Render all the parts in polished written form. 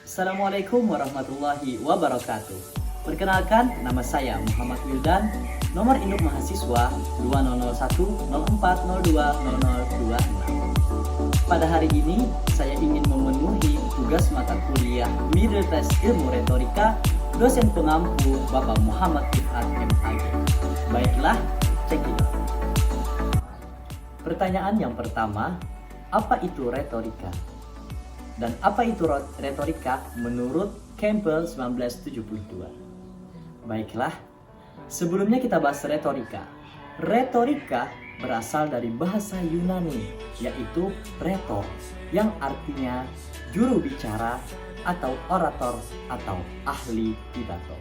Assalamualaikum warahmatullahi wabarakatuh. Perkenalkan, nama saya Muhammad Wildan, nomor induk mahasiswa 2001-0402-0026. Pada hari ini, saya ingin memenuhi tugas mata kuliah Middle Test Ilmu Retorika dosen pengampu Bapak Muhammad Ifat MAG. Baiklah, cekidot. Pertanyaan yang pertama, apa itu retorika? Dan apa itu retorika menurut Campbell 1972? Baiklah, sebelumnya kita bahas retorika. Retorika berasal dari bahasa Yunani, yaitu retor, yang artinya juru bicara atau orator atau ahli pidato.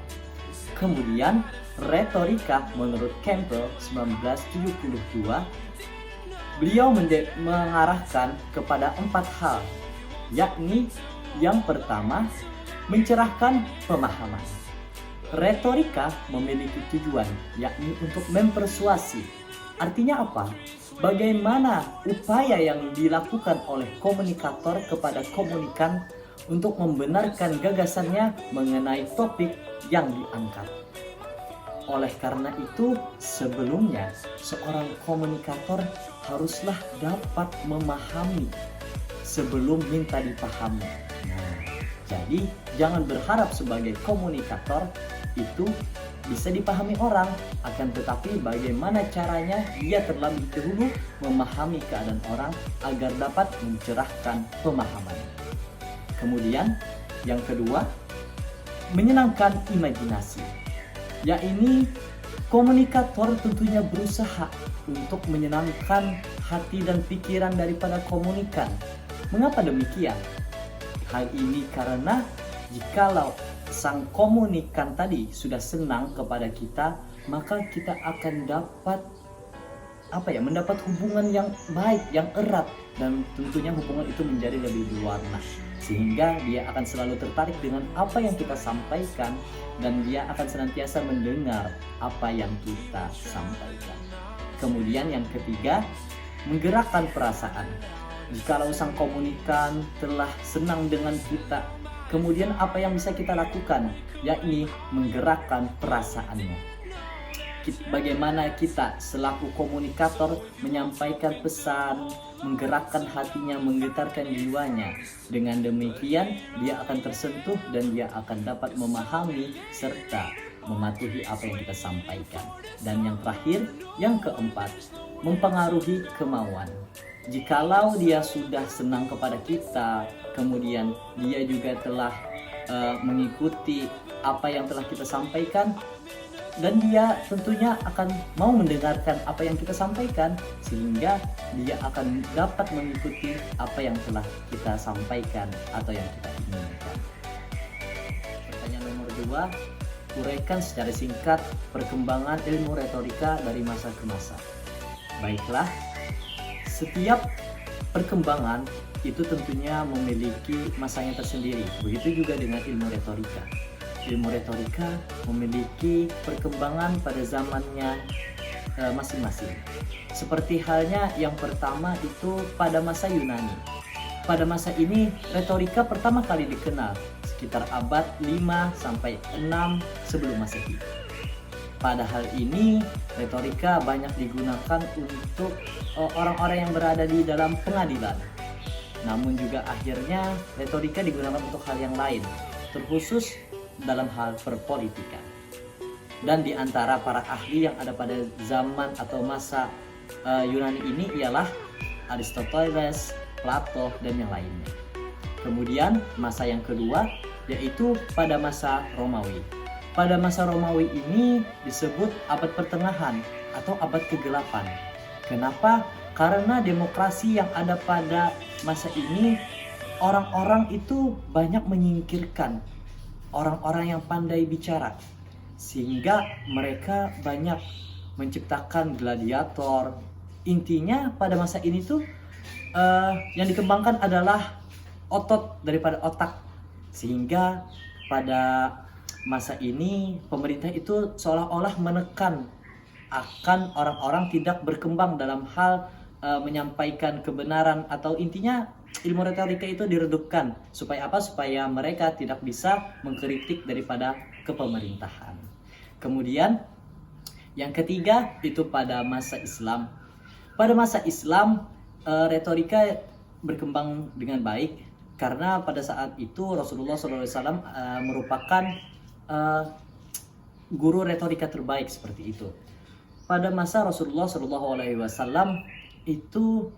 Kemudian, retorika menurut Campbell 1972, beliau mengarahkan kepada 4 hal, yakni yang pertama, mencerahkan pemahaman. Retorika memiliki tujuan, yakni untuk mempersuasi. Artinya apa? Bagaimana upaya yang dilakukan oleh komunikator kepada komunikan untuk membenarkan gagasannya mengenai topik yang diangkat. Oleh karena itu, sebelumnya seorang komunikator haruslah dapat memahami sebelum minta dipahami. Nah, jadi jangan berharap sebagai komunikator itu bisa dipahami orang, akan tetapi bagaimana caranya dia terlebih dahulu memahami keadaan orang agar dapat mencerahkan pemahaman. Kemudian yang kedua, menyenangkan imajinasi. Yakni komunikator tentunya berusaha untuk menyenangkan hati dan pikiran daripada komunikan. Mengapa demikian? Hal ini karena jikalau sang komunikan tadi sudah senang kepada kita, maka kita akan dapat mendapat hubungan yang baik, yang erat, dan tentunya hubungan itu menjadi lebih berwarna, sehingga dia akan selalu tertarik dengan apa yang kita sampaikan dan dia akan senantiasa mendengar apa yang kita sampaikan. Kemudian yang ketiga, menggerakkan perasaan. Jikalau sang komunikan telah senang dengan kita, kemudian apa yang bisa kita lakukan? Yakni menggerakkan perasaannya. Bagaimana kita selaku komunikator menyampaikan pesan, menggerakkan hatinya, menggetarkan jiwanya. Dengan demikian, dia akan tersentuh dan dia akan dapat memahami serta mematuhi apa yang kita sampaikan. Dan yang terakhir, yang keempat, mempengaruhi kemauan. Jikalau dia sudah senang kepada kita, kemudian dia juga telah mengikuti apa yang telah kita sampaikan, dan dia tentunya akan mau mendengarkan apa yang kita sampaikan, sehingga dia akan dapat mengikuti apa yang telah kita sampaikan atau yang kita inginkan. Pertanyaan nomor 2, uraikan secara singkat perkembangan ilmu retorika dari masa ke masa. Baiklah, setiap perkembangan itu tentunya memiliki masanya tersendiri. Begitu juga dengan ilmu retorika. Ilmu retorika memiliki perkembangan pada zamannya masing-masing. Seperti halnya yang pertama itu pada masa Yunani. Pada masa ini retorika pertama kali dikenal sekitar abad 5-6 sebelum Masehi. Pada hal ini, retorika banyak digunakan untuk orang-orang yang berada di dalam pengadilan. Namun juga akhirnya retorika digunakan untuk hal yang lain, terkhusus dalam hal perpolitikan. Dan di antara para ahli yang ada pada zaman atau masa Yunani ini ialah Aristoteles, Plato, dan yang lainnya. Kemudian masa yang kedua yaitu pada masa Romawi. Pada masa Romawi ini disebut abad pertengahan atau abad kegelapan. Kenapa? Karena demokrasi yang ada pada masa ini, orang-orang itu banyak menyingkirkan orang-orang yang pandai bicara, sehingga mereka banyak menciptakan gladiator. Intinya pada masa ini tuh yang dikembangkan adalah otot daripada otak, sehingga pada masa ini pemerintah itu seolah-olah menekan akan orang-orang tidak berkembang dalam hal menyampaikan kebenaran, atau intinya ilmu retorika itu diredupkan. Supaya apa? Supaya mereka tidak bisa mengkritik daripada kepemerintahan. Kemudian yang ketiga itu pada masa Islam. Pada masa Islam retorika berkembang dengan baik karena pada saat itu Rasulullah SAW merupakan guru retorika terbaik seperti itu. Pada masa Rasulullah SAW itu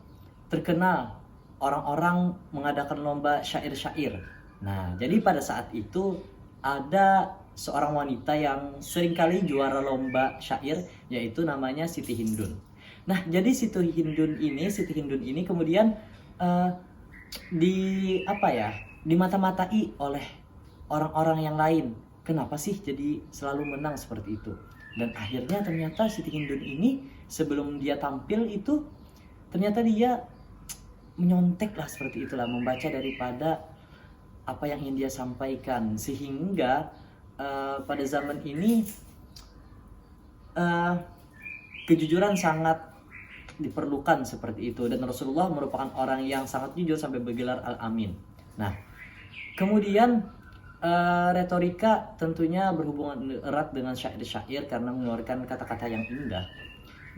terkenal orang-orang mengadakan lomba syair-syair. Nah, jadi pada saat itu ada seorang wanita yang seringkali juara lomba syair, yaitu namanya Siti Hindun. Nah, jadi Siti Hindun ini kemudian dimata-matai oleh orang-orang yang lain. Kenapa sih jadi selalu menang seperti itu? Dan akhirnya ternyata Siti Hindun ini sebelum dia tampil itu ternyata dia menyontek lah seperti itulah, membaca daripada apa yang ingin dia sampaikan, sehingga pada zaman ini kejujuran sangat diperlukan seperti itu, dan Rasulullah merupakan orang yang sangat jujur sampai bergelar Al-Amin. Nah, kemudian retorika tentunya berhubungan erat dengan syair-syair karena mengeluarkan kata-kata yang indah.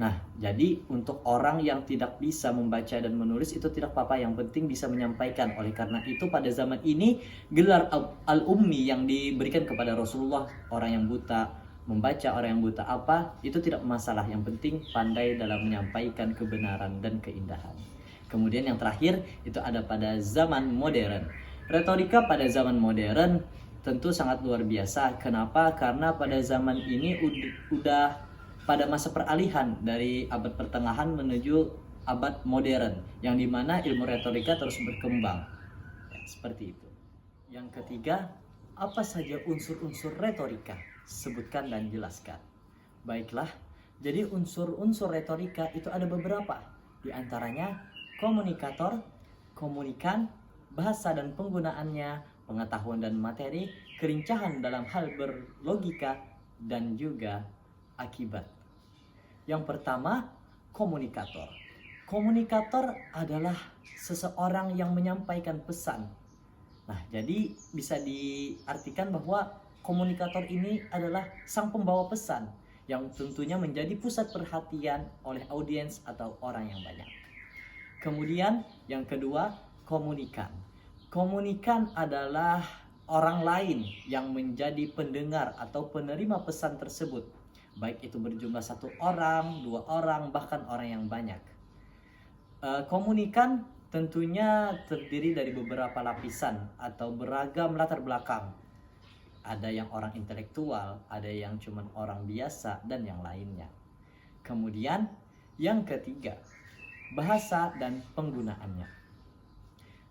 Nah, jadi untuk orang yang tidak bisa membaca dan menulis itu tidak apa-apa, yang penting bisa menyampaikan. Oleh karena itu pada zaman ini gelar Al-Ummi yang diberikan kepada Rasulullah, orang yang buta membaca, orang yang buta apa, itu tidak masalah. Yang penting pandai dalam menyampaikan kebenaran dan keindahan. Kemudian yang terakhir itu ada pada zaman modern. Retorika pada zaman modern tentu sangat luar biasa. Kenapa? Karena pada zaman ini udah pada masa peralihan dari abad pertengahan menuju abad modern, yang dimana ilmu retorika terus berkembang. Ya, seperti itu. Yang ketiga, apa saja unsur-unsur retorika? Sebutkan dan jelaskan. Baiklah, jadi unsur-unsur retorika itu ada beberapa. Di antaranya komunikator, komunikan, bahasa dan penggunaannya, pengetahuan dan materi, kelincahan dalam hal berlogika, dan juga akibat. Yang pertama, komunikator. Komunikator adalah seseorang yang menyampaikan pesan. Nah, jadi bisa diartikan bahwa komunikator ini adalah sang pembawa pesan yang tentunya menjadi pusat perhatian oleh audiens atau orang yang banyak. Kemudian yang kedua, komunikan. Komunikan adalah orang lain yang menjadi pendengar atau penerima pesan tersebut, baik itu berjumlah 1 orang, 2 orang, bahkan orang yang banyak. Komunikan tentunya terdiri dari beberapa lapisan atau beragam latar belakang. Ada yang orang intelektual, ada yang cuman orang biasa, dan yang lainnya. Kemudian yang ketiga, bahasa dan penggunaannya.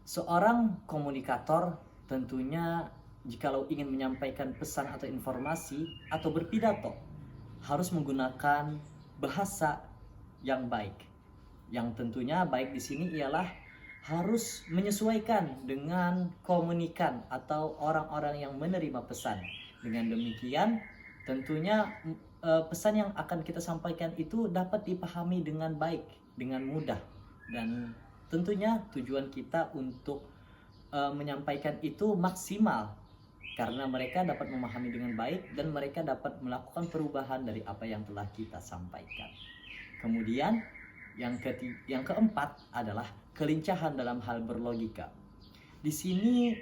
Seorang komunikator tentunya jikalau ingin menyampaikan pesan atau informasi atau berpidato harus menggunakan bahasa yang baik. Yang tentunya baik di sini ialah harus menyesuaikan dengan komunikan atau orang-orang yang menerima pesan. Dengan demikian, tentunya pesan yang akan kita sampaikan itu dapat dipahami dengan baik, dengan mudah. Dan tentunya tujuan kita untuk menyampaikan itu maksimal, karena mereka dapat memahami dengan baik dan mereka dapat melakukan perubahan dari apa yang telah kita sampaikan. Kemudian yang keempat adalah kelincahan dalam hal berlogika. Di sini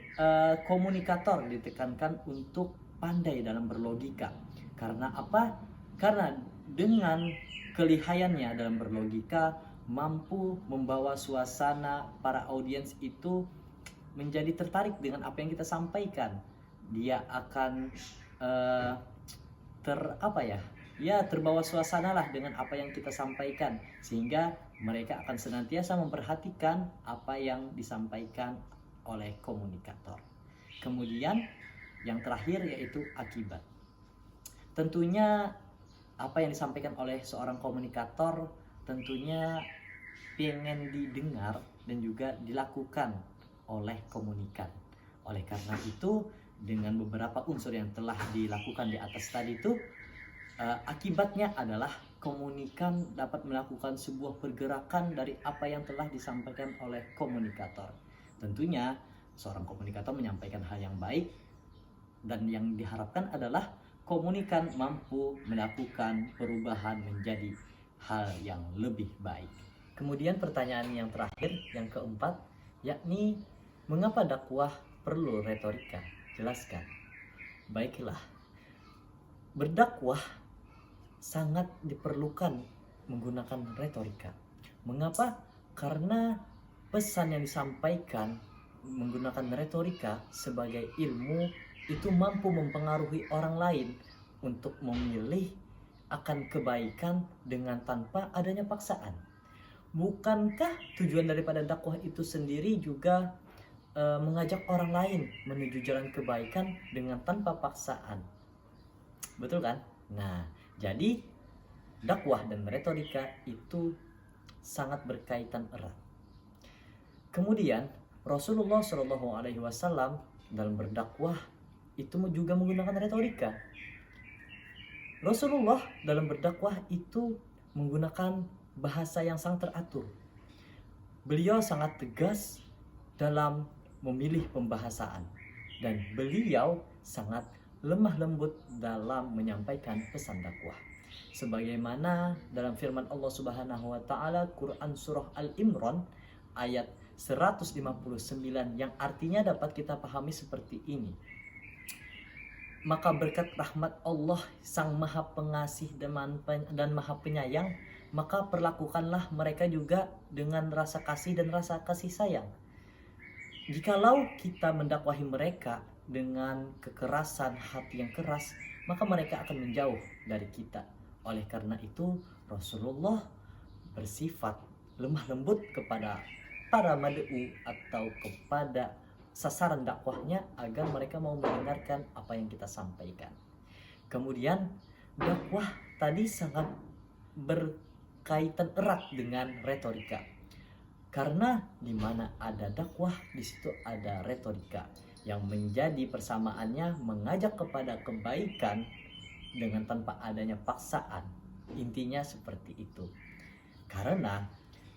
komunikator ditekankan untuk pandai dalam berlogika. Karena apa? Karena dengan kelihayannya dalam berlogika mampu membawa suasana para audiens itu menjadi tertarik dengan apa yang kita sampaikan. Dia akan terbawa suasana lah dengan apa yang kita sampaikan, sehingga mereka akan senantiasa memperhatikan apa yang disampaikan oleh komunikator. Kemudian yang terakhir yaitu akibat. Tentunya apa yang disampaikan oleh seorang komunikator tentunya pengen didengar dan juga dilakukan oleh komunikan. Oleh karena itu, dengan beberapa unsur yang telah dilakukan di atas tadi itu, akibatnya adalah komunikan dapat melakukan sebuah pergerakan dari apa yang telah disampaikan oleh komunikator. Tentunya seorang komunikator menyampaikan hal yang baik, dan yang diharapkan adalah komunikan mampu melakukan perubahan menjadi hal yang lebih baik. Kemudian pertanyaan yang terakhir, yang keempat, yakni mengapa dakwah perlu retorika? Jelaskan. Baiklah, berdakwah sangat diperlukan menggunakan retorika. Mengapa? Karena pesan yang disampaikan menggunakan retorika sebagai ilmu itu mampu mempengaruhi orang lain untuk memilih akan kebaikan dengan tanpa adanya paksaan. Bukankah tujuan daripada dakwah itu sendiri juga mengajak orang lain menuju jalan kebaikan dengan tanpa paksaan? Betul kan? Nah, jadi dakwah dan retorika itu sangat berkaitan erat. Kemudian Rasulullah Shallallahu Alaihi Wasallam dalam berdakwah itu juga menggunakan retorika. Rasulullah dalam berdakwah itu menggunakan bahasa yang sangat teratur. Beliau sangat tegas dalam memilih pembahasan, dan beliau sangat lemah lembut dalam menyampaikan pesan dakwah. Sebagaimana dalam firman Allah Subhanahu wa taala Quran surah Al-Imran ayat 159 yang artinya dapat kita pahami seperti ini. Maka berkat rahmat Allah Sang Maha Pengasih dan Maha Penyayang, maka perlakukanlah mereka juga dengan rasa kasih dan rasa kasih sayang. Jikalau kita mendakwahi mereka dengan kekerasan hati yang keras, maka mereka akan menjauh dari kita. Oleh karena itu, Rasulullah bersifat lemah lembut kepada para mad'u atau kepada sasaran dakwahnya agar mereka mau mendengarkan apa yang kita sampaikan. Kemudian dakwah tadi sangat berkaitan erat dengan retorika. Karena di mana ada dakwah, di situ ada retorika, yang menjadi persamaannya mengajak kepada kebaikan dengan tanpa adanya paksaan. Intinya seperti itu. Karena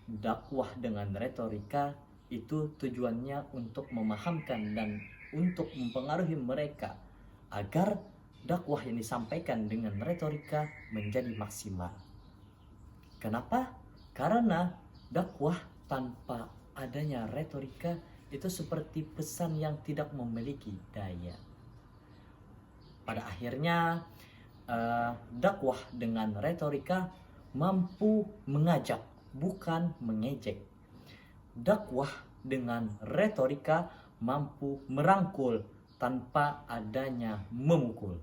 dakwah dengan retorika itu tujuannya untuk memahamkan dan untuk mempengaruhi mereka agar dakwah yang disampaikan dengan retorika menjadi maksimal. Kenapa? Karena dakwah tanpa adanya retorika itu seperti pesan yang tidak memiliki daya. Pada akhirnya dakwah dengan retorika mampu mengajak, bukan mengejek. Dakwah dengan retorika mampu merangkul tanpa adanya memukul.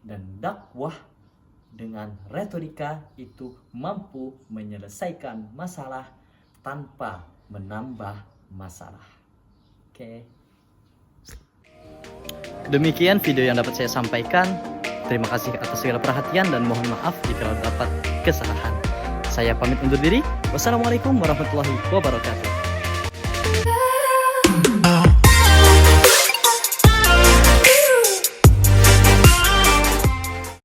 Dan dakwah dengan retorika itu mampu menyelesaikan masalah tanpa menambah masalah. Oke. Demikian video yang dapat saya sampaikan. Terima kasih atas segala perhatian dan mohon maaf jika dapat kesalahan. Saya pamit undur diri. Wassalamualaikum warahmatullahi wabarakatuh.